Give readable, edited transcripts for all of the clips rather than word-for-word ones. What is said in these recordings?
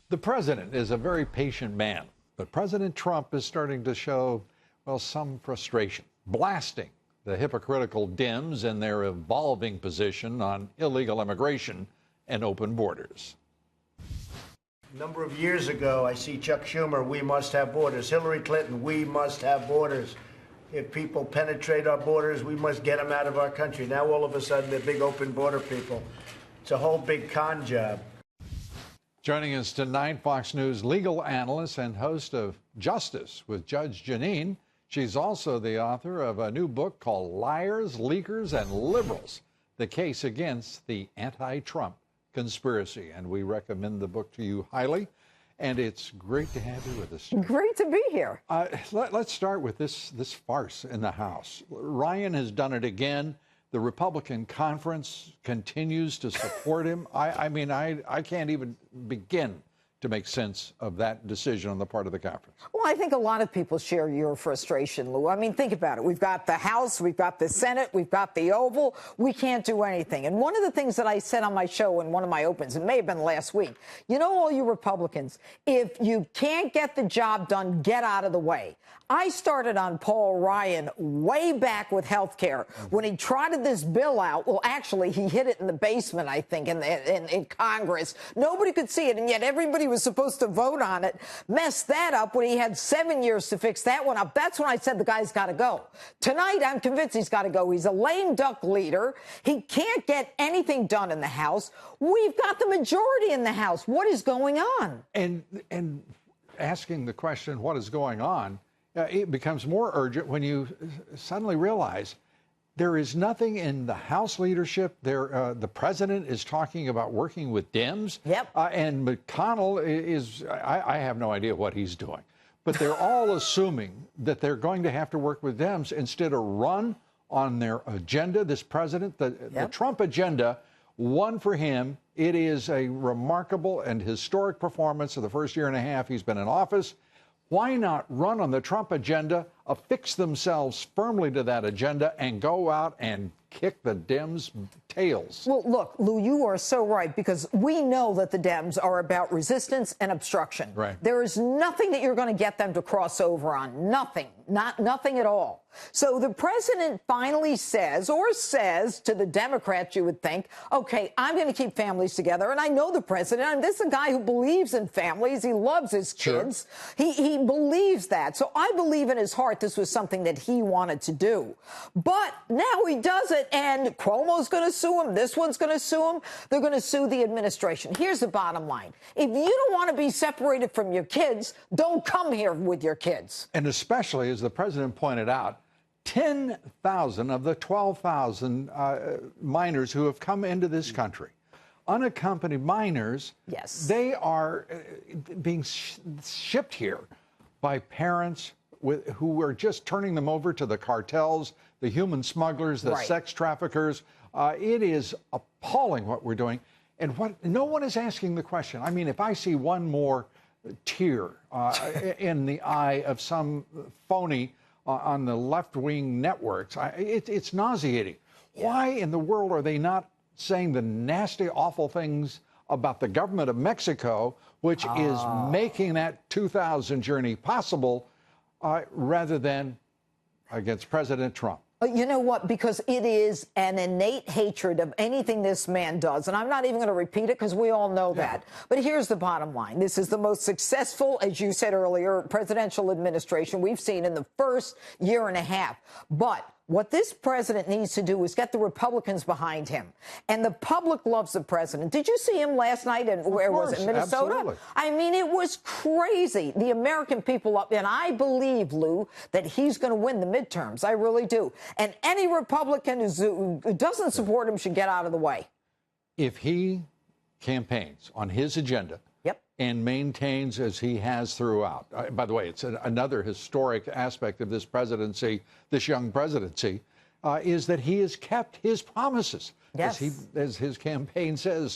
The president is a very patient man, but President Trump is starting to show, well, some frustration, blasting the hypocritical Dems in their evolving position on illegal immigration and open borders. A number of years ago, I see Chuck Schumer, we must have borders. Hillary Clinton, we must have borders. If people penetrate our borders, we must get them out of our country. Now, all of a sudden, they're big open border people. It's a whole big con job. Joining us tonight, Fox News legal analyst and host of Justice with Judge Jeanine. She's also the author of a new book called Liars, Leakers, and Liberals, the case against the anti-Trump conspiracy. And we recommend the book to you highly. And it's great to have you with us. Great to be here. Let's start with this farce in the House. Ryan has done it again. The Republican conference continues to support him. I can't even begin to make sense of that decision on the part of the conference. Well, I think a lot of people share your frustration, Lou. I mean, think about it. We've got the House, we've got the Senate, we've got the Oval. We can't do anything. And one of the things that I said on my show in one of my opens, it may have been last week, you know, all you Republicans, if you can't get the job done, get out of the way. I started on Paul Ryan way back with health care when he trotted this bill out. Well, actually, he hid it in the basement, I think, in Congress. Nobody could see it, and yet everybody was supposed to vote on it. Messed that up when he had 7 years to fix that one up. That's when I said the guy's got to go. Tonight, I'm convinced he's got to go. He's a lame duck leader. He can't get anything done in the House. We've got the majority in the House. What is going on? And asking the question, what is going on? It becomes more urgent when you suddenly realize there is nothing in the House leadership. The president is talking about working with Dems. Yep. And McConnell is, I have no idea what he's doing. But they're all assuming that they're going to have to work with Dems instead of run on their agenda. This president, the Trump agenda, won for him. It is a remarkable and historic performance of the first year and a half he's been in office. Why not run on the Trump agenda, affix themselves firmly to that agenda, and go out and kick the Dems' tails? Well, look, Lou, you are so right, because we know that the Dems are about resistance and obstruction. Right. There is nothing that you're going to get them to cross over on. Nothing. Nothing at all. So the president finally says to the Democrats, you would think, OK, I'm going to keep families together. And I know the president. And this is a guy who believes in families. He loves his kids. Sure. He believes that. So I believe in his heart this was something that he wanted to do. But now he does it. And Cuomo's going to sue him. This one's going to sue him. They're going to sue the administration. Here's the bottom line. If you don't want to be separated from your kids, don't come here with your kids. And especially, as the president pointed out, 10,000 of the 12,000 minors who have come into this country, unaccompanied minors, yes, they are being shipped here by parents who are just turning them over to the cartels, the human smugglers, the sex traffickers. It is appalling what we're doing. And what no one is asking the question. I mean, if I see one more tear in the eye of some phony on the left-wing networks, it's nauseating. Yeah. Why in the world are they not saying the nasty, awful things about the government of Mexico, which is making that 2000 journey possible, rather than against President Trump? You know what? Because it is an innate hatred of anything this man does. And I'm not even going to repeat it because we all know that. But here's the bottom line. This is the most successful, as you said earlier, presidential administration we've seen in the first year and a half. But what this president needs to do is get the Republicans behind him. And the public loves the president. Did you see him last night in, where was it, Minnesota? Absolutely. I mean, it was crazy. The American people up, and I believe, Lou, that he's going to win the midterms. I really do. And any Republican who doesn't support him should get out of the way. If he campaigns on his agenda, and maintains as he has throughout. By the way, it's another historic aspect of this presidency, this young presidency, is that he has kept his promises. Yes. As his campaign says,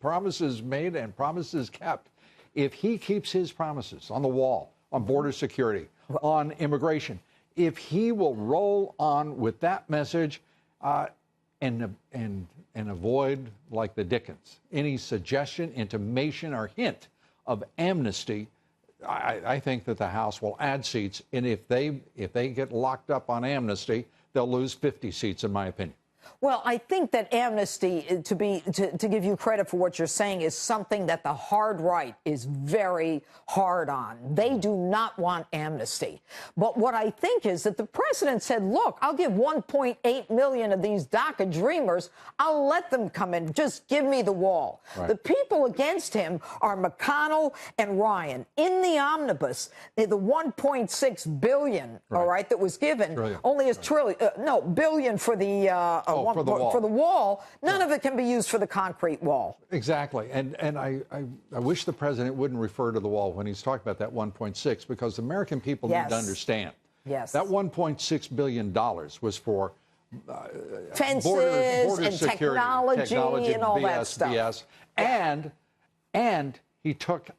promises made and promises kept. If he keeps his promises on the wall, on border security, on immigration, if he will roll on with that message and avoid, like the Dickens, any suggestion, intimation, or hint of amnesty, I think that the House will add seats, and if they get locked up on amnesty, they'll lose 50 seats, in my opinion. Well, I think that amnesty, to give you credit for what you're saying, is something that the hard right is very hard on. They do not want amnesty. But what I think is that the president said, look, I'll give 1.8 million of these DACA dreamers. I'll let them come in. Just give me the wall. Right. The people against him are McConnell and Ryan. In the omnibus, the 1.6 billion, all right, that was given, only is billion for the for the wall. None of it can be used for the concrete wall. Exactly. And I wish the president wouldn't refer to the wall when he's talking about that 1.6, because the American people need to understand. Yes. That $1.6 billion was for fences border and security, technology and all that stuff. BS. And he took,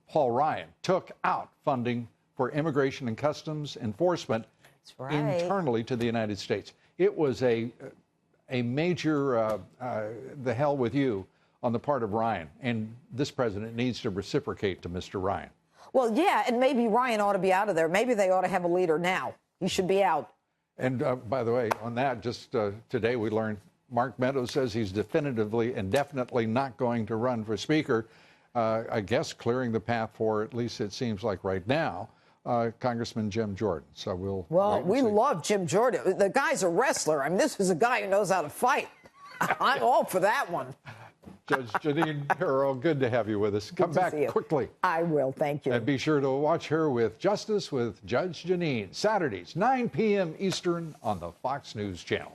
Paul Ryan took out funding for immigration and customs enforcement internally to the United States. It was a major the hell with you on the part of Ryan, and this president needs to reciprocate to Mr. Ryan. Well, yeah, and maybe Ryan ought to be out of there. Maybe they ought to have a leader now. He should be out. And by the way, on that, just today we learned Mark Meadows says he's definitively and definitely not going to run for Speaker. I guess clearing the path for, at least it seems like right now, Congressman Jim Jordan. So we love Jim Jordan. The guy's a wrestler. I mean, this is a guy who knows how to fight. I'm all for that one. Judge Jeanine Piro, good to have you with us. Come back quickly. I will. Thank you. And be sure to watch her with Justice with Judge Jeanine, Saturdays, 9 p.m. Eastern on the Fox News Channel.